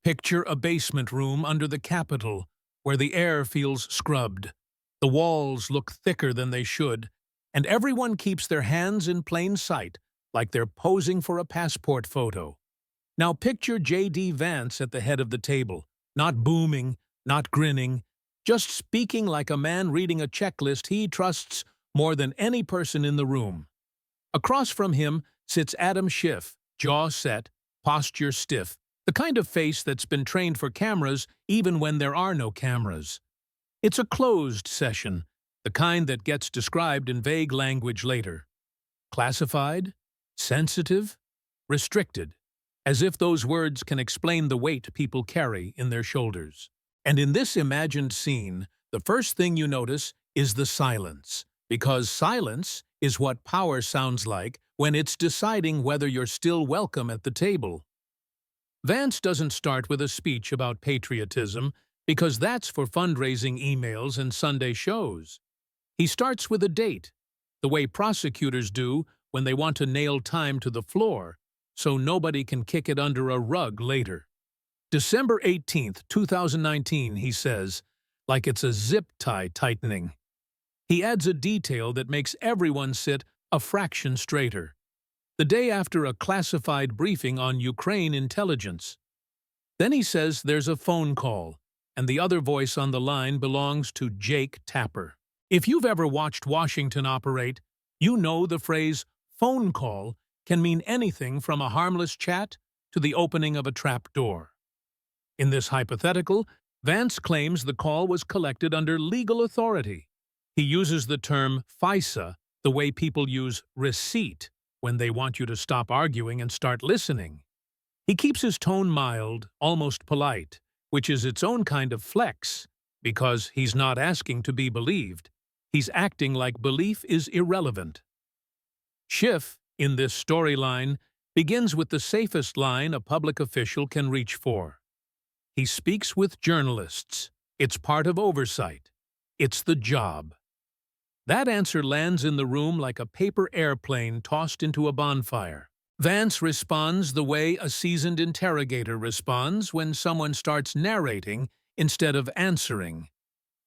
Picture a basement room under the Capitol, where the air feels scrubbed. The walls look thicker than they should, and everyone keeps their hands in plain sight, like they're posing for a passport photo. Now picture J.D. Vance at the head of the table, not booming, not grinning, just speaking like a man reading a checklist he trusts more than any person in the room. Across from him sits Adam Schiff, jaw set, posture stiff, the kind of face that's been trained for cameras even when there are no cameras. It's a closed session, the kind that gets described in vague language later. Classified, sensitive, restricted, as if those words can explain the weight people carry in their shoulders. And in this imagined scene, the first thing you notice is the silence, because silence is what power sounds like when it's deciding whether you're still welcome at the table. Vance doesn't start with a speech about patriotism, because that's for fundraising emails and Sunday shows. He starts with a date, the way prosecutors do when they want to nail time to the floor, so nobody can kick it under a rug later. December 18th, 2019, he says, like it's a zip tie tightening. He adds a detail that makes everyone sit a fraction straighter. The day after a classified briefing on Ukraine intelligence. Then he says there's a phone call, and the other voice on the line belongs to Jake Tapper. If you've ever watched Washington operate, you know the phrase phone call can mean anything from a harmless chat to the opening of a trap door. In this hypothetical, Vance claims the call was collected under legal authority. He uses the term FISA the way people use receipt when they want you to stop arguing and start listening. He keeps his tone mild, almost polite, which is its own kind of flex, because he's not asking to be believed. He's acting like belief is irrelevant. Schiff, in this storyline, begins with the safest line a public official can reach for. He speaks with journalists. It's part of oversight. It's the job. That answer lands in the room like a paper airplane tossed into a bonfire. Vance responds the way a seasoned interrogator responds when someone starts narrating instead of answering.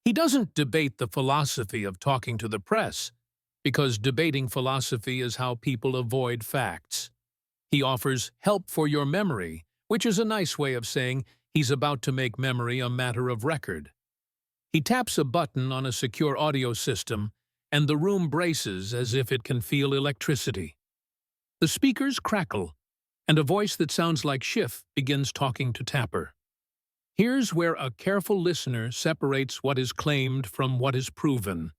He doesn't debate the philosophy of talking to the press, because debating philosophy is how people avoid facts. He offers help for your memory, which is a nice way of saying he's about to make memory a matter of record. He taps a button on a secure audio system, and the room braces as if it can feel electricity. The speakers crackle, and a voice that sounds like Schiff begins talking to Tapper. Here's where a careful listener separates what is claimed from what is proven,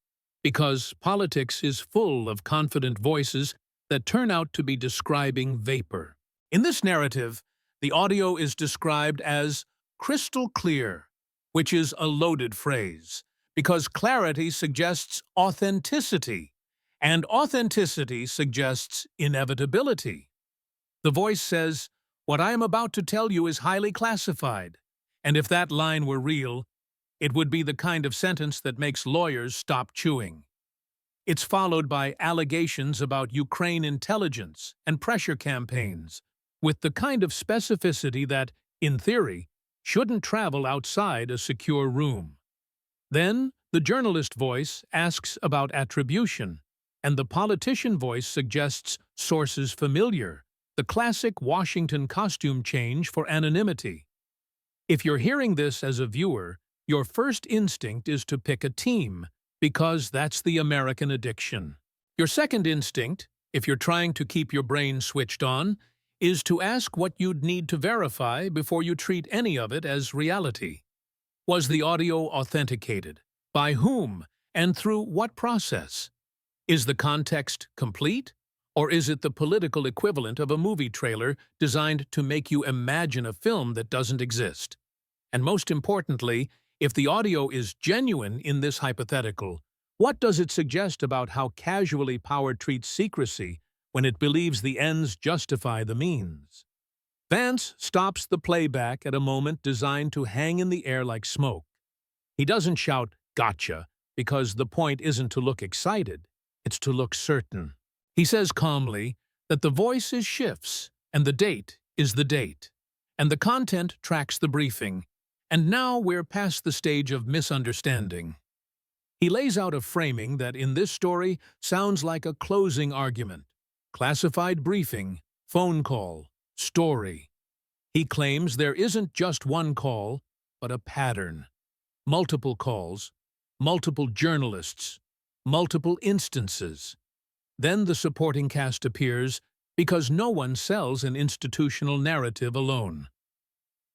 because politics is full of confident voices that turn out to be describing vapor. In this narrative, the audio is described as crystal clear, which is a loaded phrase, because clarity suggests authenticity, and authenticity suggests inevitability. The voice says, "What I am about to tell you is highly classified," and if that line were real, it would be the kind of sentence that makes lawyers stop chewing. It's followed by allegations about Ukraine intelligence and pressure campaigns, with the kind of specificity that, in theory, shouldn't travel outside a secure room. Then, the journalist voice asks about attribution, and the politician voice suggests sources familiar, the classic Washington costume change for anonymity. If you're hearing this as a viewer, your first instinct is to pick a team, because that's the American addiction. Your second instinct, if you're trying to keep your brain switched on, is to ask what you'd need to verify before you treat any of it as reality. Was the audio authenticated? By whom? And through what process? Is the context complete? Or is it the political equivalent of a movie trailer designed to make you imagine a film that doesn't exist? And most importantly, if the audio is genuine in this hypothetical, what does it suggest about how casually power treats secrecy when it believes the ends justify the means? Vance stops the playback at a moment designed to hang in the air like smoke. He doesn't shout, "Gotcha," because the point isn't to look excited, it's to look certain. He says calmly that the voice is Schiff's and the date is the date. and the content tracks the briefing. And now we're past the stage of misunderstanding. He lays out a framing that in this story sounds like a closing argument. Classified briefing, phone call, story. He claims there isn't just one call, but a pattern. Multiple calls, multiple journalists, multiple instances. Then the supporting cast appears because no one sells an institutional narrative alone.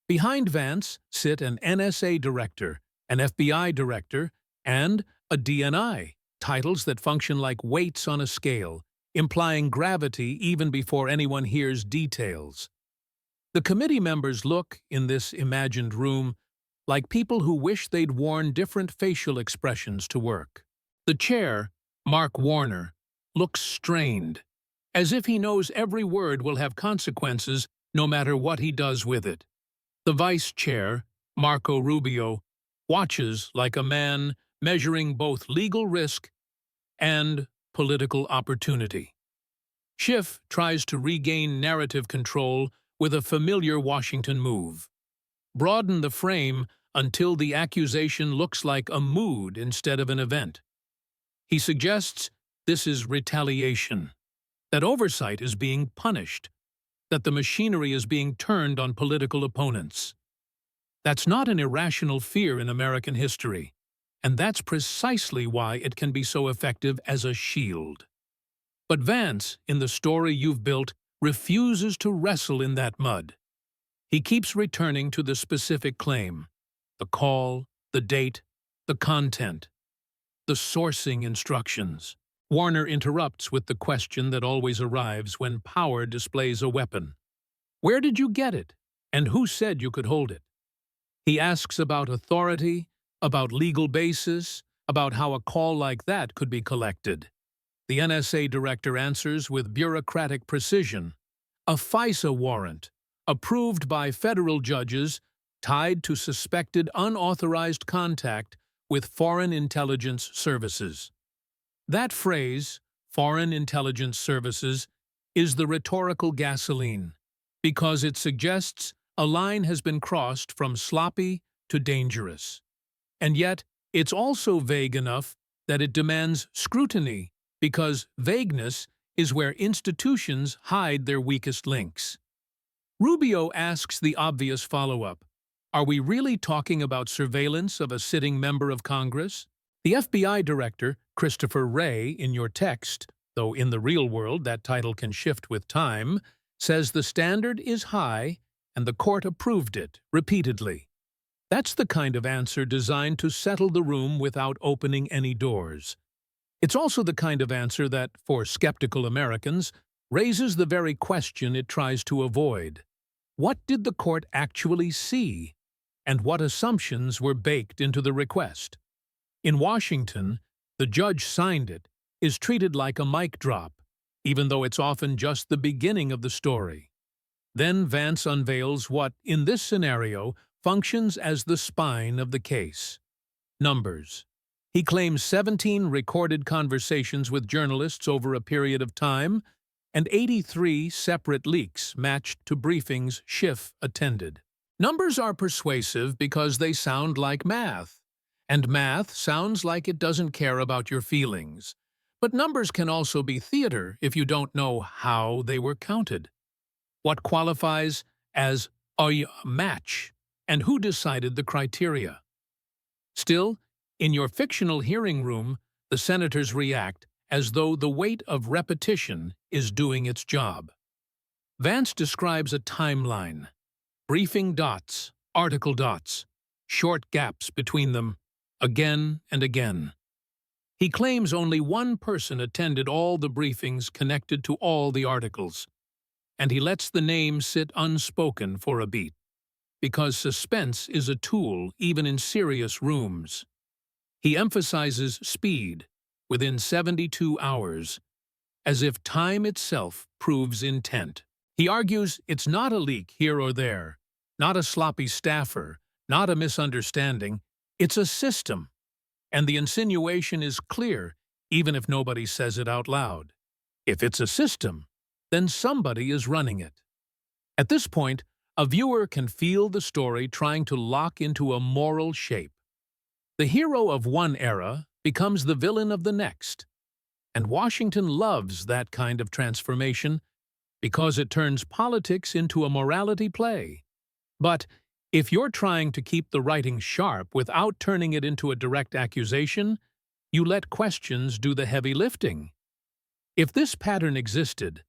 Behind Vance sit an NSA director, an FBI director, and a DNI, titles that function like weights on a scale, implying gravity even before anyone hears details. The committee members look, in this imagined room, like people who wish they'd worn different facial expressions to work. The chair, Mark Warner, looks strained, as if he knows every word will have consequences no matter what he does with it. The vice chair, Marco Rubio, watches like a man measuring both legal risk and political opportunity. Schiff tries to regain narrative control with a familiar Washington move. Broaden the frame until the accusation looks like a mood instead of an event. He suggests this is retaliation, that oversight is being punished, that the machinery is being turned on political opponents. That's not an irrational fear in American history, and that's precisely why it can be so effective as a shield. But Vance, in the story you've built, refuses to wrestle in that mud. He keeps returning to the specific claim, the call, the date, the content, the sourcing instructions. Warner interrupts with the question that always arrives when power displays a weapon. Where did you get it? And who said you could hold it? He asks about authority, about legal basis, about how a call like that could be collected. The NSA director answers with bureaucratic precision. A FISA warrant, approved by federal judges, tied to suspected unauthorized contact with foreign intelligence services. That phrase, foreign intelligence services, is the rhetorical gasoline, because it suggests a line has been crossed from sloppy to dangerous. And yet, it's also vague enough that it demands scrutiny, because vagueness is where institutions hide their weakest links. Rubio asks the obvious follow-up. Are we really talking about surveillance of a sitting member of Congress? The FBI director, Christopher Wray, in your text, though in the real world that title can shift with time, says the standard is high and the court approved it repeatedly. That's the kind of answer designed to settle the room without opening any doors. It's also the kind of answer that, for skeptical Americans, raises the very question it tries to avoid. What did the court actually see? And what assumptions were baked into the request? In Washington, the judge signed it is treated like a mic drop, even though it's often just the beginning of the story. Then Vance unveils what, in this scenario, functions as the spine of the case. Numbers. He claims 17 recorded conversations with journalists over a period of time and 83 separate leaks matched to briefings Schiff attended. Numbers are persuasive because they sound like math, and math sounds like it doesn't care about your feelings. But numbers can also be theater if you don't know how they were counted. What qualifies as a match, and who decided the criteria? Still, in your fictional hearing room, the senators react as though the weight of repetition is doing its job. Vance describes a timeline. Briefing dots, article dots, short gaps between them, again and again. He claims only one person attended all the briefings connected to all the articles, and he lets the name sit unspoken for a beat, because suspense is a tool even in serious rooms. He emphasizes speed, within 72 hours, as if time itself proves intent. He argues it's not a leak here or there, not a sloppy staffer, not a misunderstanding, it's a system. And the insinuation is clear, even if nobody says it out loud. If it's a system, then somebody is running it. At this point, A viewer can feel the story trying to lock into a moral shape. The hero of one era becomes the villain of the next, and Washington loves that kind of transformation because it turns politics into a morality play. But if you're trying to keep the writing sharp without turning it into a direct accusation, you let questions do the heavy lifting. If this pattern existed,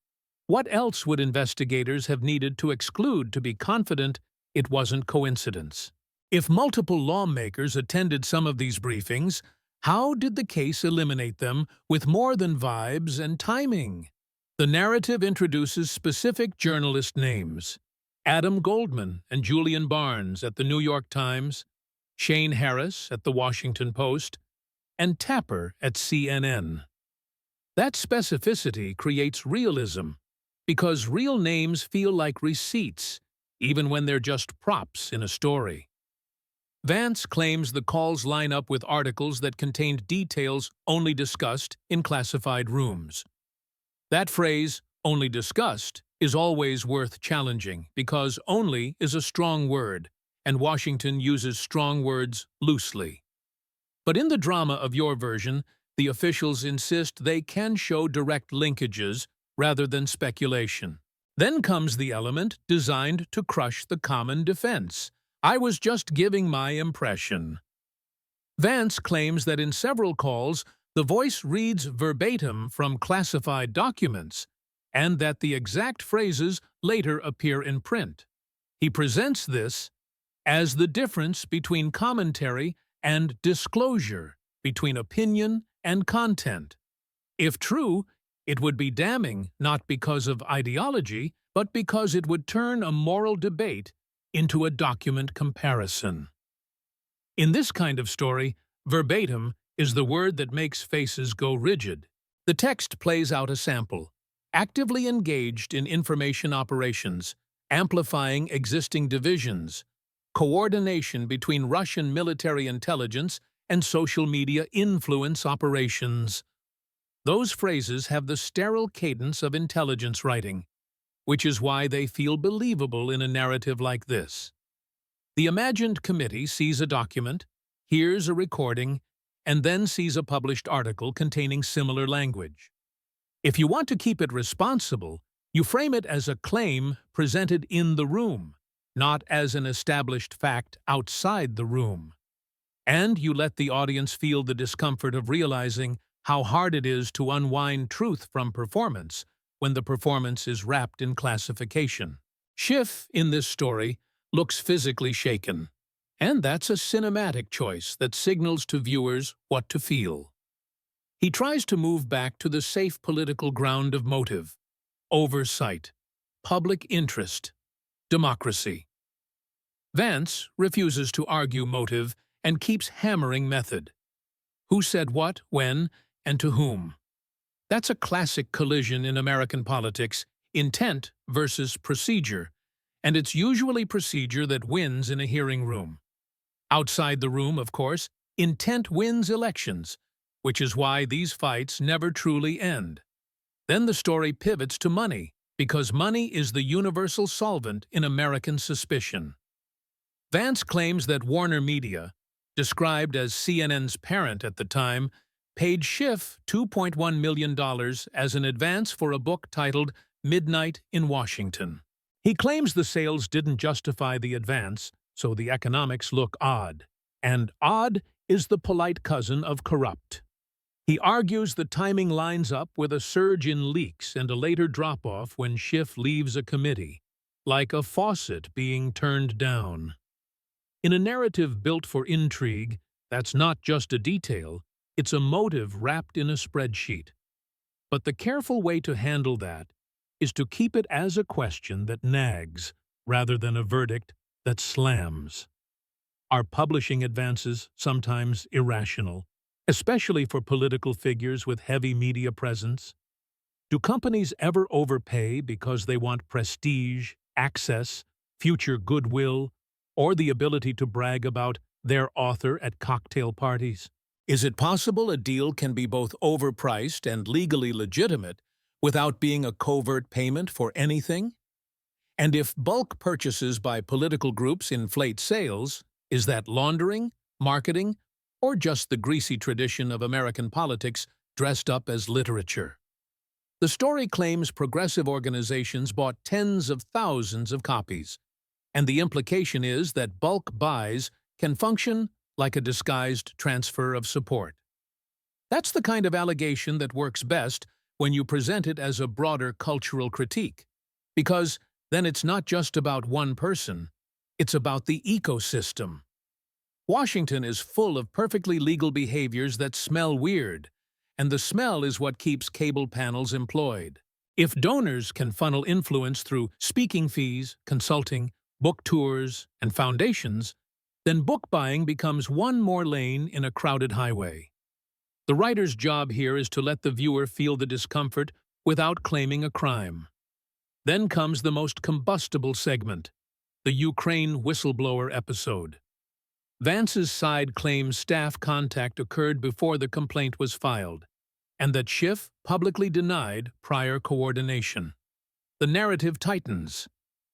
what else would investigators have needed to exclude to be confident it wasn't coincidence? If multiple lawmakers attended some of these briefings, how did the case eliminate them with more than vibes and timing? The narrative introduces specific journalist names: Adam Goldman and Julian Barnes at the New York Times, Shane Harris at the Washington Post, and Tapper at CNN. That specificity creates realism, because real names feel like receipts, even when they're just props in a story. Vance claims the calls line up with articles that contained details only discussed in classified rooms. That phrase, "only discussed," is always worth challenging, because "only" is a strong word, and Washington uses strong words loosely. But in the drama of your version, the officials insist they can show direct linkages rather than speculation. Then comes the element designed to crush the common defense: "I was just giving my impression." Vance claims that in several calls, the voice reads verbatim from classified documents, and that the exact phrases later appear in print. He presents this as the difference between commentary and disclosure, between opinion and content. If true, it would be damning not because of ideology, but because it would turn a moral debate into a document comparison. In this kind of story, verbatim is the word that makes faces go rigid. The text plays out a sample, actively engaged in information operations, amplifying existing divisions, coordination between Russian military intelligence and social media influence operations. Those phrases have the sterile cadence of intelligence writing, which is why they feel believable in a narrative like this. The imagined committee sees a document, hears a recording, and then sees a published article containing similar language. If you want to keep it responsible, you frame it as a claim presented in the room, not as an established fact outside the room. And you let the audience feel the discomfort of realizing how hard it is to unwind truth from performance when the performance is wrapped in classification. Schiff, in this story, looks physically shaken, and that's a cinematic choice that signals to viewers what to feel. He tries to move back to the safe political ground of motive, oversight, public interest, democracy. Vance refuses to argue motive and keeps hammering method. Who said what, when, and to whom? That's a classic collision in American politics: intent versus procedure, and it's usually procedure that wins in a hearing room. Outside the room, of course, intent wins elections, which is why these fights never truly end. Then the story pivots to money, because money is the universal solvent in American suspicion. Vance claims that Warner Media, described as CNN's parent at the time, paid Schiff $2.1 million as an advance for a book titled Midnight in Washington. He claims the sales didn't justify the advance, so the economics look odd. And odd is the polite cousin of corrupt. He argues the timing lines up with a surge in leaks and a later drop-off when Schiff leaves a committee, like a faucet being turned down. In a narrative built for intrigue, that's not just a detail, it's a motive wrapped in a spreadsheet. But the careful way to handle that is to keep it as a question that nags, rather than a verdict that slams. Are publishing advances sometimes irrational, especially for political figures with heavy media presence? Do companies ever overpay because they want prestige, access, future goodwill, or the ability to brag about their author at cocktail parties? Is it possible a deal can be both overpriced and legally legitimate without being a covert payment for anything? And if bulk purchases by political groups inflate sales, is that laundering, marketing, or just the greasy tradition of American politics dressed up as literature? The story claims progressive organizations bought tens of thousands of copies, and the implication is that bulk buys can function like a disguised transfer of support. That's the kind of allegation that works best when you present it as a broader cultural critique, because then it's not just about one person, it's about the ecosystem. Washington is full of perfectly legal behaviors that smell weird, and the smell is what keeps cable panels employed. If donors can funnel influence through speaking fees, consulting, book tours, and foundations, then book buying becomes one more lane in a crowded highway. The writer's job here is to let the viewer feel the discomfort without claiming a crime. Then comes the most combustible segment, the Ukraine whistleblower episode. Vance's side claims staff contact occurred before the complaint was filed, and that Schiff publicly denied prior coordination. The narrative tightens.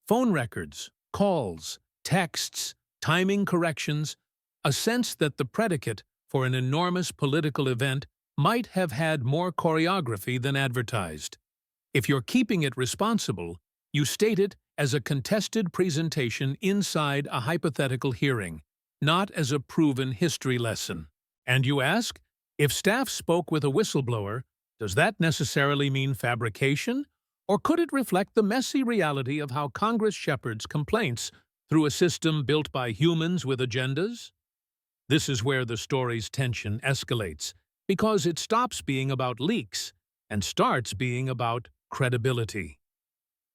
Phone records, calls, texts, timing corrections, a sense that the predicate for an enormous political event might have had more choreography than advertised. If you're keeping it responsible, you state it as a contested presentation inside a hypothetical hearing, not as a proven history lesson. And you ask, if staff spoke with a whistleblower, does that necessarily mean fabrication? Or could it reflect the messy reality of how Congress shepherds complaints through a system built by humans with agendas? This is where the story's tension escalates, because it stops being about leaks and starts being about credibility.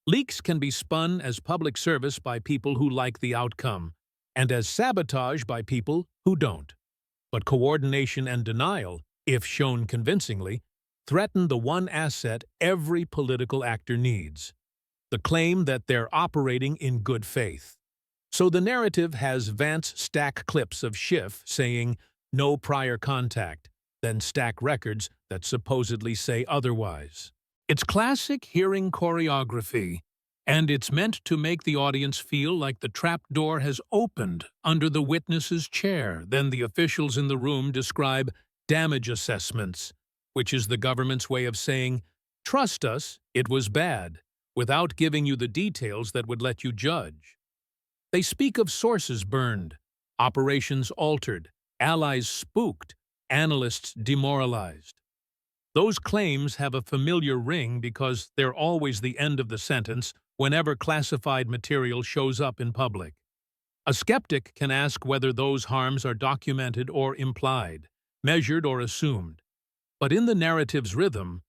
Leaks can be spun as public service by people who like the outcome, and as sabotage by people who don't. But coordination and denial, if shown convincingly, threaten the one asset every political actor needs: the claim that they're operating in good faith. So the narrative has Vance stack clips of Schiff saying, "No prior contact," then stack records that supposedly say otherwise. It's classic hearing choreography, and it's meant to make the audience feel like the trapdoor has opened under the witness's chair. Then the officials in the room describe damage assessments, which is the government's way of saying, "Trust us, it was bad," without giving you the details that would let you judge. They speak of sources burned, operations altered, allies spooked, analysts demoralized. Those claims have a familiar ring because they're always the end of the sentence whenever classified material shows up in public. A skeptic can ask whether those harms are documented or implied, measured or assumed. But in the narrative's rhythm,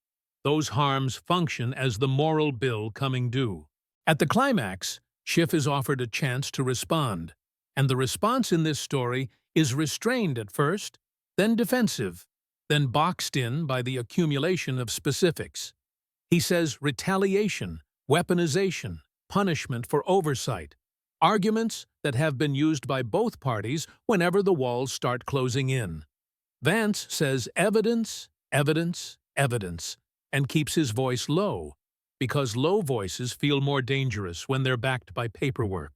those harms function as the moral bill coming due. At the climax, Schiff is offered a chance to respond, and the response in this story is restrained at first, then defensive, then boxed in by the accumulation of specifics. He says retaliation, weaponization, punishment for oversight, arguments that have been used by both parties whenever the walls start closing in. Vance says evidence, evidence, evidence, and keeps his voice low, because low voices feel more dangerous when they're backed by paperwork.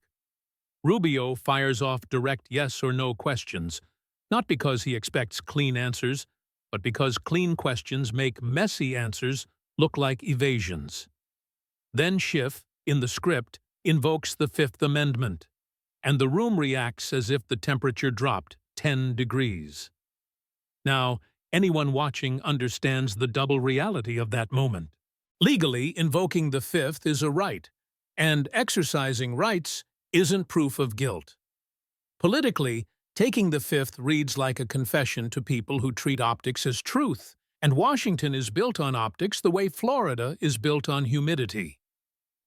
Rubio fires off direct yes or no questions, not because he expects clean answers, but because clean questions make messy answers look like evasions. Then Schiff, in the script, invokes the Fifth Amendment, and the room reacts as if the temperature dropped 10 degrees. Now, anyone watching understands the double reality of that moment. Legally, invoking the Fifth is a right, and exercising rights isn't proof of guilt. Politically, taking the Fifth reads like a confession to people who treat optics as truth, and Washington is built on optics the way Florida is built on humidity.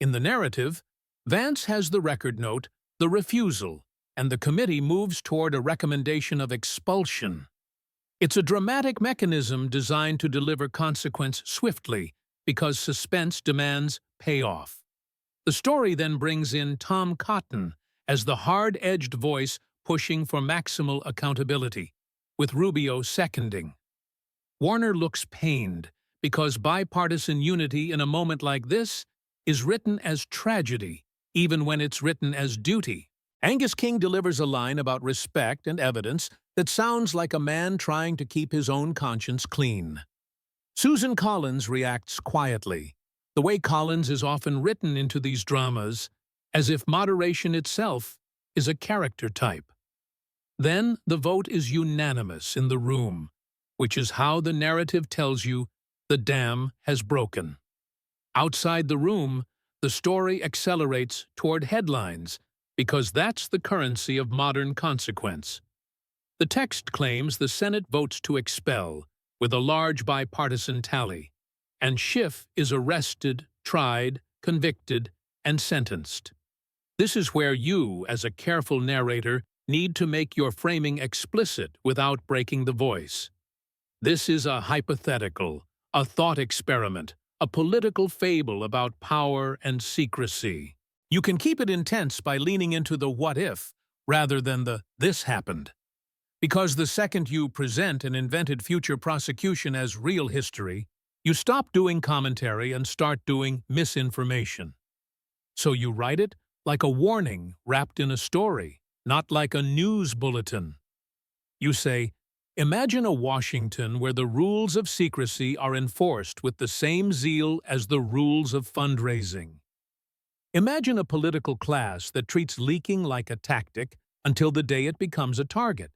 In the narrative, Vance has the record note, the refusal, and the committee moves toward a recommendation of expulsion. It's a dramatic mechanism designed to deliver consequence swiftly, because suspense demands payoff. The story then brings in Tom Cotton as the hard-edged voice pushing for maximal accountability, with Rubio seconding. Warner looks pained because bipartisan unity in a moment like this is written as tragedy, even when it's written as duty. Angus King delivers a line about respect and evidence that sounds like a man trying to keep his own conscience clean. Susan Collins reacts quietly, the way Collins is often written into these dramas, as if moderation itself is a character type. Then the vote is unanimous in the room, which is how the narrative tells you the dam has broken. Outside the room, the story accelerates toward headlines, because that's the currency of modern consequence. The text claims the Senate votes to expel, with a large bipartisan tally, and Schiff is arrested, tried, convicted, and sentenced. This is where you, as a careful narrator, need to make your framing explicit without breaking the voice. This is a hypothetical, a thought experiment, a political fable about power and secrecy. You can keep it intense by leaning into the what if rather than the this happened. Because the second you present an invented future prosecution as real history, you stop doing commentary and start doing misinformation. So you write it like a warning wrapped in a story, not like a news bulletin. You say, imagine a Washington where the rules of secrecy are enforced with the same zeal as the rules of fundraising. Imagine a political class that treats leaking like a tactic until the day it becomes a target,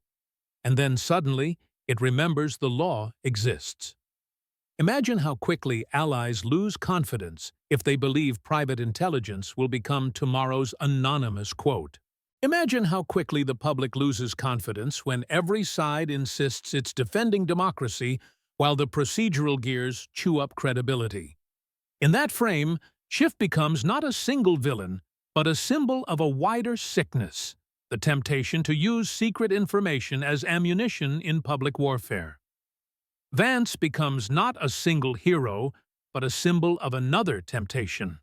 and then suddenly it remembers the law exists. Imagine how quickly allies lose confidence if they believe private intelligence will become tomorrow's anonymous quote. Imagine how quickly the public loses confidence when every side insists it's defending democracy while the procedural gears chew up credibility. In that frame, Schiff becomes not a single villain, but a symbol of a wider sickness, the temptation to use secret information as ammunition in public warfare. Vance becomes not a single hero, but a symbol of another temptation,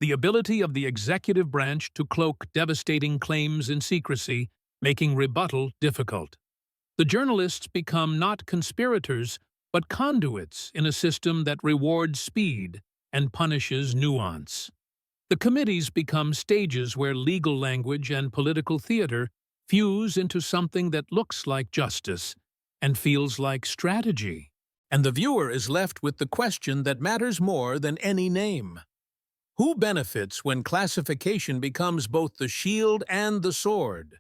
the ability of the executive branch to cloak devastating claims in secrecy, making rebuttal difficult. The journalists become not conspirators, but conduits in a system that rewards speed and punishes nuance. The committees become stages where legal language and political theater fuse into something that looks like justice and feels like strategy. And the viewer is left with the question that matters more than any name. Who benefits when classification becomes both the shield and the sword?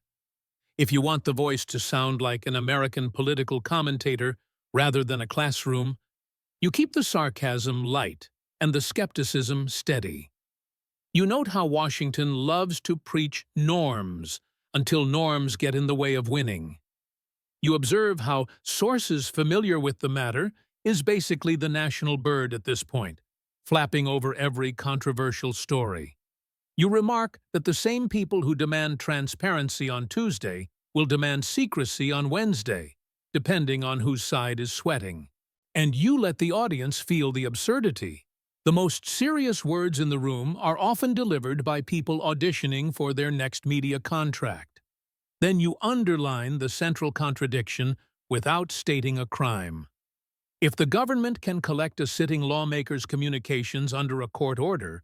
If you want the voice to sound like an American political commentator rather than a classroom, you keep the sarcasm light and the skepticism steady. You note how Washington loves to preach norms until norms get in the way of winning. You observe how sources familiar with the matter is basically the national bird at this point, flapping over every controversial story. You remark that the same people who demand transparency on Tuesday will demand secrecy on Wednesday, depending on whose side is sweating. And you let the audience feel the absurdity. The most serious words in the room are often delivered by people auditioning for their next media contract. Then you underline the central contradiction without stating a crime. If the government can collect a sitting lawmaker's communications under a court order,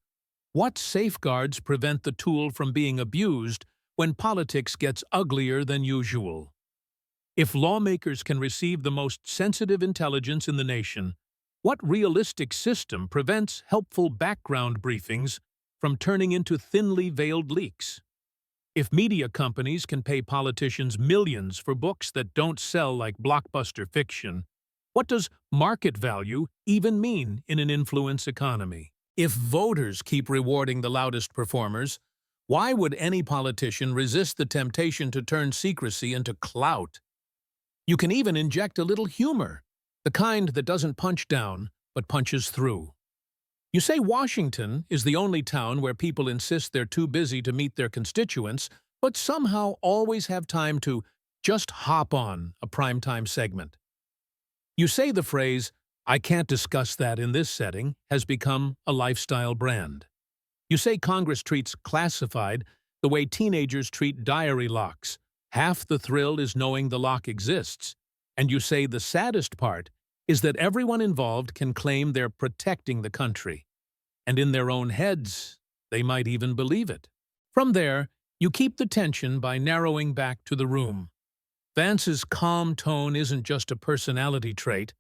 what safeguards prevent the tool from being abused when politics gets uglier than usual? If lawmakers can receive the most sensitive intelligence in the nation, what realistic system prevents helpful background briefings from turning into thinly veiled leaks? If media companies can pay politicians millions for books that don't sell like blockbuster fiction, what does market value even mean in an influence economy? If voters keep rewarding the loudest performers, why would any politician resist the temptation to turn secrecy into clout? You can even inject a little humor, the kind that doesn't punch down, but punches through. You say Washington is the only town where people insist they're too busy to meet their constituents, but somehow always have time to just hop on a primetime segment. You say the phrase, "I can't discuss that in this setting," has become a lifestyle brand. You say Congress treats classified the way teenagers treat diary locks. Half the thrill is knowing the lock exists. And you say the saddest part is that everyone involved can claim they're protecting the country. And in their own heads, They might even believe it. From there, you keep the tension by narrowing back to the room. Vance's calm tone isn't just a personality trait,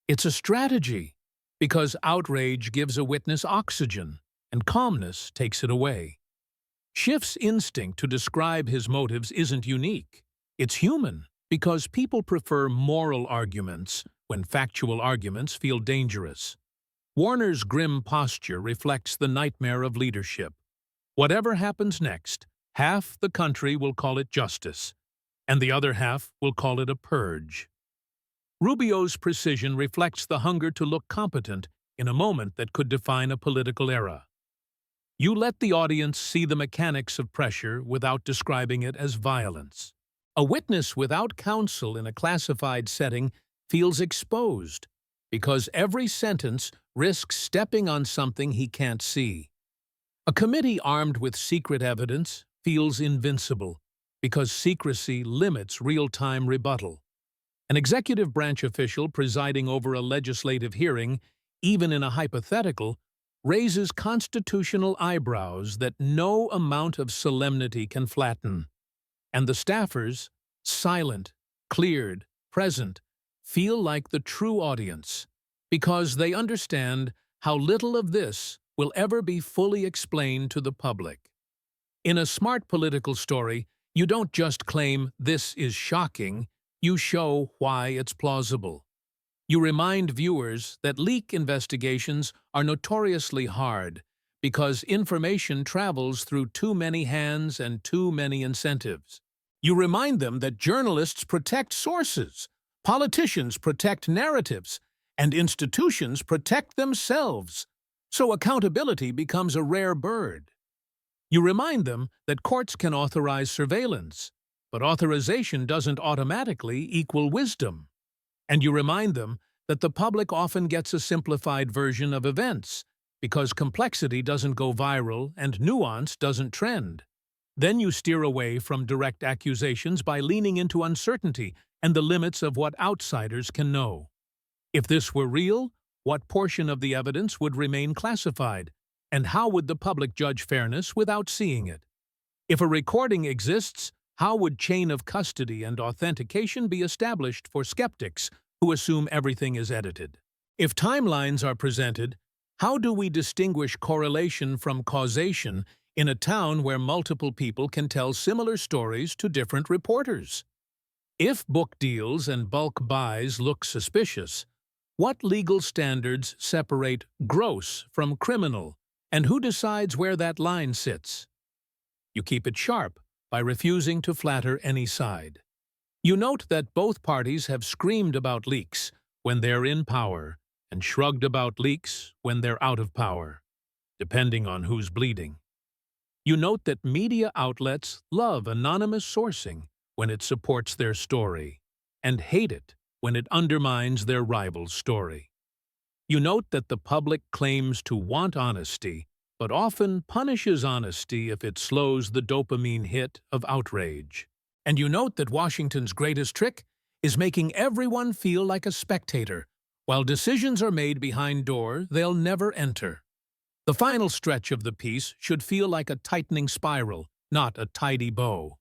it's a strategy, because outrage gives a witness oxygen, and calmness takes it away. Schiff's instinct to describe his motives isn't unique. It's human, because people prefer moral arguments when factual arguments feel dangerous. Warner's grim posture reflects the nightmare of leadership. Whatever happens next, half the country will call it justice, and the other half will call it a purge. Rubio's precision reflects the hunger to look competent in a moment that could define a political era. You let the audience see the mechanics of pressure without describing it as violence. A witness without counsel in a classified setting feels exposed, because every sentence risks stepping on something he can't see. A committee armed with secret evidence feels invincible, because secrecy limits real-time rebuttal. An executive branch official presiding over a legislative hearing, even in a hypothetical, raises constitutional eyebrows that no amount of solemnity can flatten. And the staffers, silent, cleared, present, feel like the true audience, because they understand how little of this will ever be fully explained to the public. In a smart political story, you don't just claim this is shocking, you show why it's plausible. You remind viewers that leak investigations are notoriously hard because information travels through too many hands and too many incentives. You remind them that journalists protect sources, politicians protect narratives, and institutions protect themselves, so accountability becomes a rare bird. You remind them that courts can authorize surveillance, but authorization doesn't automatically equal wisdom. And you remind them that the public often gets a simplified version of events, because complexity doesn't go viral and nuance doesn't trend. Then you steer away from direct accusations by leaning into uncertainty and the limits of what outsiders can know. If this were real, what portion of the evidence would remain classified? And how would the public judge fairness without seeing it? If a recording exists, how would chain of custody and authentication be established for skeptics who assume everything is edited? If timelines are presented, how do we distinguish correlation from causation in a town where multiple people can tell similar stories to different reporters? If book deals and bulk buys look suspicious, what legal standards separate gross from criminal, and who decides where that line sits? You keep it sharp by refusing to flatter any side. You note that both parties have screamed about leaks when they're in power and shrugged about leaks when they're out of power, depending on who's bleeding. You note that media outlets love anonymous sourcing when it supports their story, and hate it when it undermines their rival's story. You note that the public claims to want honesty, but often punishes honesty if it slows the dopamine hit of outrage. And you note that Washington's greatest trick is making everyone feel like a spectator, while decisions are made behind doors they'll never enter. The final stretch of the piece should feel like a tightening spiral, not a tidy bow.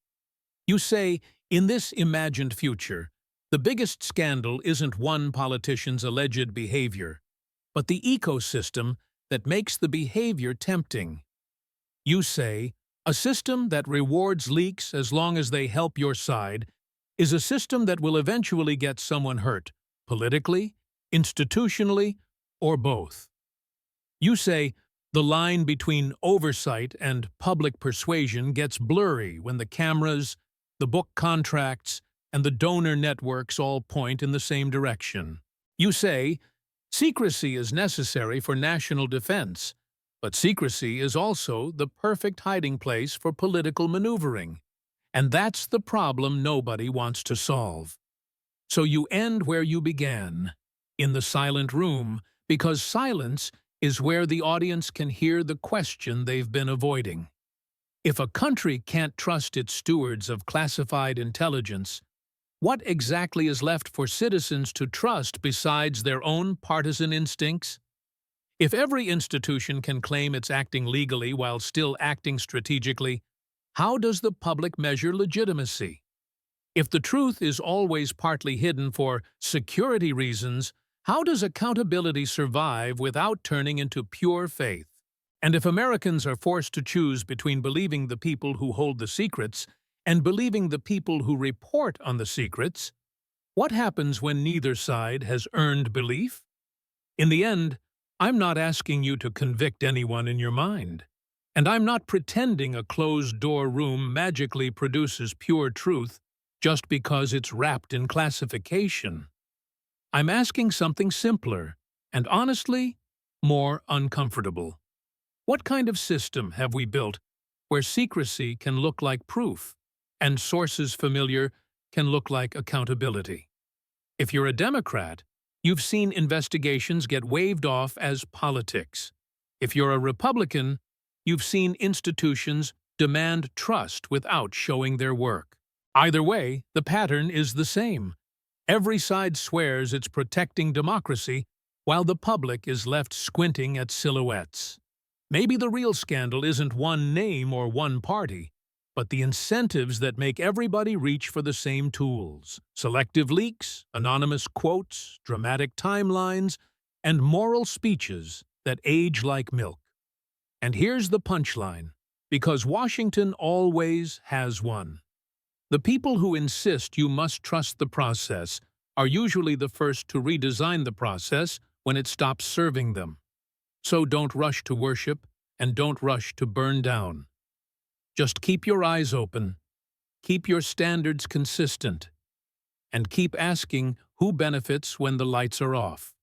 You say, in this imagined future, the biggest scandal isn't one politician's alleged behavior, but the ecosystem that makes the behavior tempting. You say, a system that rewards leaks as long as they help your side is a system that will eventually get someone hurt, politically, institutionally, or both. You say, the line between oversight and public persuasion gets blurry when the cameras, the book contracts, and the donor networks all point in the same direction. You say, secrecy is necessary for national defense, but secrecy is also the perfect hiding place for political maneuvering. And that's the problem nobody wants to solve. So you end where you began, in the silent room, because silence is where the audience can hear the question they've been avoiding. If a country can't trust its stewards of classified intelligence, what exactly is left for citizens to trust besides their own partisan instincts? If every institution can claim it's acting legally while still acting strategically, how does the public measure legitimacy? If the truth is always partly hidden for security reasons, how does accountability survive without turning into pure faith? And if Americans are forced to choose between believing the people who hold the secrets and believing the people who report on the secrets, what happens when neither side has earned belief? In the end, I'm not asking you to convict anyone in your mind. And I'm not pretending a closed-door room magically produces pure truth just because it's wrapped in classification. I'm asking something simpler and, honestly, more uncomfortable. What kind of system have we built where secrecy can look like proof and sources familiar can look like accountability? If you're a Democrat, you've seen investigations get waved off as politics. If you're a Republican, you've seen institutions demand trust without showing their work. Either way, the pattern is the same. Every side swears it's protecting democracy, while the public is left squinting at silhouettes. Maybe the real scandal isn't one name or one party, but the incentives that make everybody reach for the same tools: selective leaks, anonymous quotes, dramatic timelines, and moral speeches that age like milk. And here's the punchline, because Washington always has one. The people who insist you must trust the process are usually the first to redesign the process when it stops serving them. So don't rush to worship and don't rush to burn down. Just keep your eyes open, keep your standards consistent, and keep asking who benefits when the lights are off.